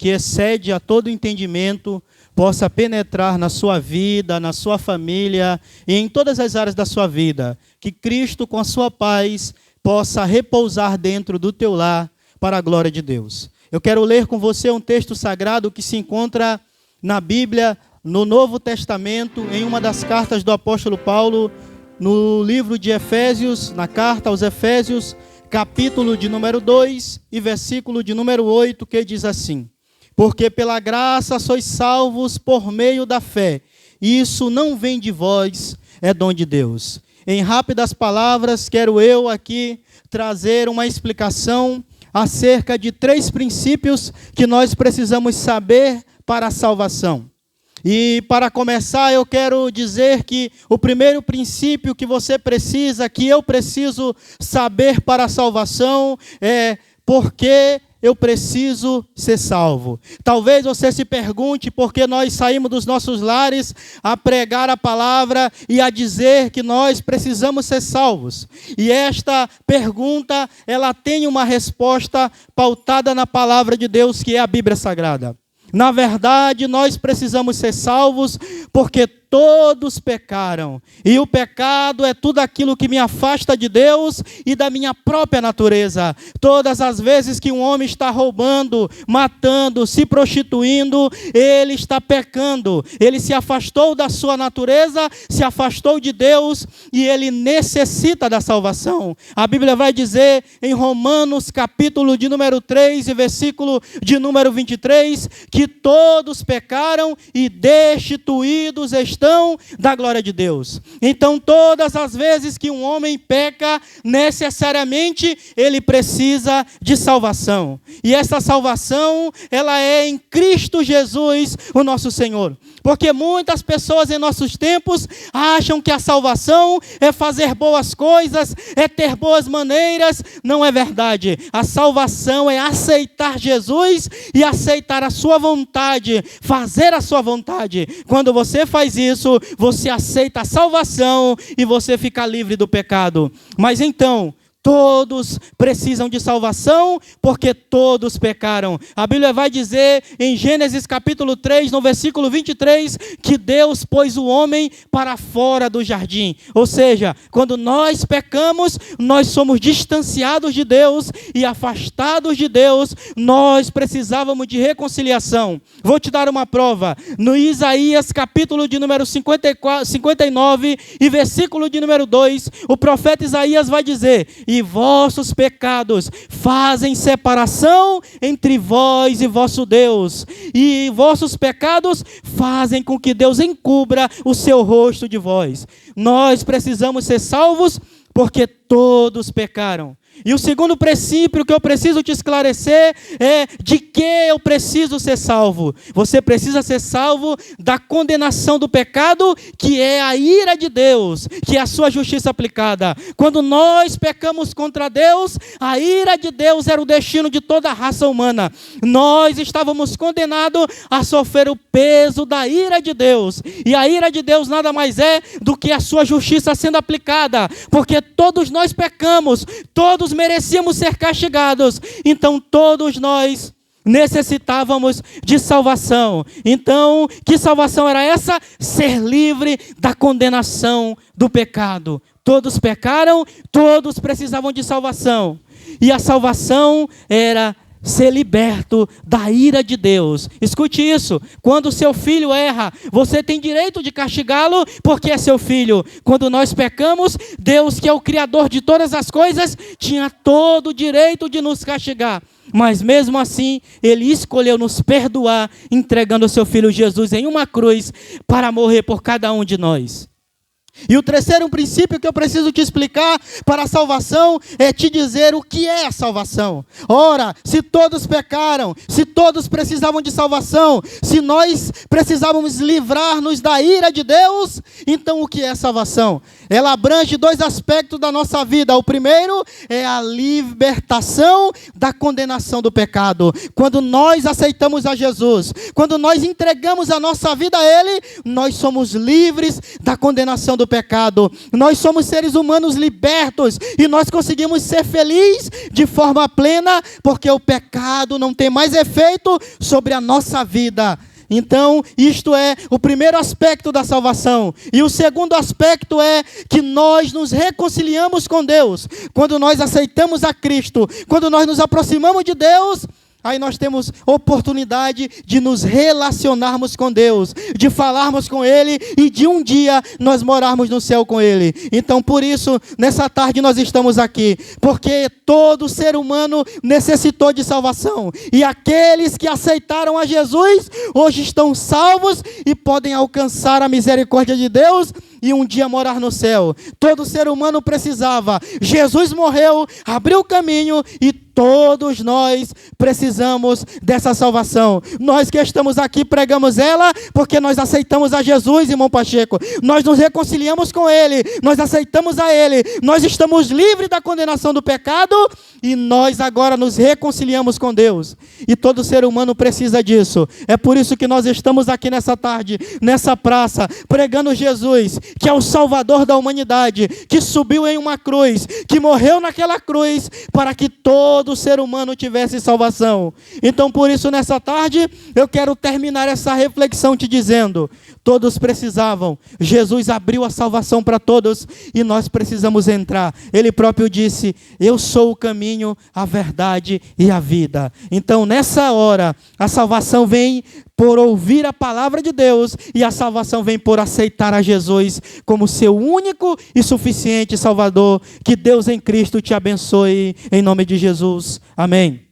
que excede a todo entendimento possa penetrar na sua vida, na sua família e em todas as áreas da sua vida. Que Cristo, com a sua paz, possa repousar dentro do teu lar para a glória de Deus. Eu quero ler com você um texto sagrado que se encontra na Bíblia, no Novo Testamento, em uma das cartas do apóstolo Paulo, no livro de Efésios, na carta aos Efésios, capítulo de número 2 e versículo de número 8, que diz assim: porque pela graça sois salvos por meio da fé, e isso não vem de vós, é dom de Deus. Em rápidas palavras, quero eu aqui trazer uma explicação acerca de 3 princípios que nós precisamos saber para a salvação. E para começar, eu quero dizer que o primeiro princípio que você precisa, que eu preciso saber para a salvação, é porque eu preciso ser salvo. Talvez você se pergunte por que nós saímos dos nossos lares a pregar a palavra e a dizer que nós precisamos ser salvos. E esta pergunta, ela tem uma resposta pautada na palavra de Deus, que é a Bíblia Sagrada. Na verdade, nós precisamos ser salvos porque todos pecaram. E o pecado é tudo aquilo que me afasta de Deus e da minha própria natureza. Todas as vezes que um homem está roubando, matando, se prostituindo, ele está pecando. Ele se afastou da sua natureza, se afastou de Deus e ele necessita da salvação. A Bíblia vai dizer em Romanos capítulo de número 3 e versículo de número 23, que todos pecaram e destituídos estão da glória de Deus. Então, todas as vezes que um homem peca, necessariamente ele precisa de salvação. E essa salvação, ela é em Cristo Jesus, o nosso Senhor. Porque muitas pessoas em nossos tempos acham que a salvação é fazer boas coisas, é ter boas maneiras. Não é verdade. A salvação é aceitar Jesus e aceitar a sua vontade, fazer a sua vontade. Quando você faz isso, você aceita a salvação e você fica livre do pecado. Mas então, todos precisam de salvação, porque todos pecaram. A Bíblia vai dizer em Gênesis capítulo 3, no versículo 23, que Deus pôs o homem para fora do jardim. Ou seja, quando nós pecamos, nós somos distanciados de Deus e afastados de Deus. Nós precisávamos de reconciliação. Vou te dar uma prova. No Isaías capítulo de número 59 e versículo de número 2, o profeta Isaías vai dizer: e vossos pecados fazem separação entre vós e vosso Deus, e vossos pecados fazem com que Deus encubra o seu rosto de vós. Nós precisamos ser salvos porque todos pecaram. E o segundo princípio que eu preciso te esclarecer é de que eu preciso ser salvo. Você precisa ser salvo da condenação do pecado, que é a ira de Deus, que é a sua justiça aplicada. Quando nós pecamos contra Deus, a ira de Deus era o destino de toda a raça humana. Nós estávamos condenados a sofrer o peso da ira de Deus. E a ira de Deus nada mais é do que a sua justiça sendo aplicada, porque todos nós pecamos, todos merecíamos ser castigados, então todos nós necessitávamos de salvação. Então, que salvação era essa? Ser livre da condenação do pecado. Todos pecaram, todos precisavam de salvação. E a salvação era ser liberto da ira de Deus. Escute isso: quando seu filho erra, você tem direito de castigá-lo, porque é seu filho. Quando nós pecamos, Deus, que é o Criador de todas as coisas, tinha todo o direito de nos castigar. Mas mesmo assim, Ele escolheu nos perdoar, entregando o seu Filho Jesus em uma cruz para morrer por cada um de nós. E o terceiro princípio que eu preciso te explicar para a salvação é te dizer o que é a salvação. Ora, se todos pecaram, se todos precisavam de salvação, se nós precisávamos livrar-nos da ira de Deus, então o que é salvação? Ela abrange 2 aspectos da nossa vida. O primeiro é a libertação da condenação do pecado. Quando nós aceitamos a Jesus, quando nós entregamos a nossa vida a Ele, nós somos livres da condenação do pecado. Nós somos seres humanos libertos e nós conseguimos ser felizes de forma plena, porque o pecado não tem mais efeito sobre a nossa vida. Então, isto é o primeiro aspecto da salvação. E o segundo aspecto é que nós nos reconciliamos com Deus. Quando nós aceitamos a Cristo, quando nós nos aproximamos de Deus, aí nós temos oportunidade de nos relacionarmos com Deus, de falarmos com Ele e de um dia nós morarmos no céu com Ele. Então, por isso, nessa tarde nós estamos aqui, porque todo ser humano necessitou de salvação. E aqueles que aceitaram a Jesus, hoje estão salvos e podem alcançar a misericórdia de Deus e um dia morar no céu. Todo ser humano precisava. Jesus morreu, abriu o caminho e todos nós precisamos dessa salvação. Nós que estamos aqui pregamos ela porque nós aceitamos a Jesus, irmão Pacheco. Nós nos reconciliamos com Ele, nós aceitamos a Ele, nós estamos livres da condenação do pecado e nós agora nos reconciliamos com Deus. E todo ser humano precisa disso. É por isso que nós estamos aqui nessa tarde, nessa praça, pregando Jesus, que é o Salvador da humanidade, que subiu em uma cruz, que morreu naquela cruz para que todo ser humano tivesse salvação. Então, por isso, nessa tarde, eu quero terminar essa reflexão te dizendo: todos precisavam. Jesus abriu a salvação para todos e nós precisamos entrar. Ele próprio disse: eu sou o caminho, a verdade e a vida. Então, nessa hora, a salvação vem por ouvir a palavra de Deus e a salvação vem por aceitar a Jesus como seu único e suficiente Salvador. Que Deus em Cristo te abençoe, em nome de Jesus. Amém.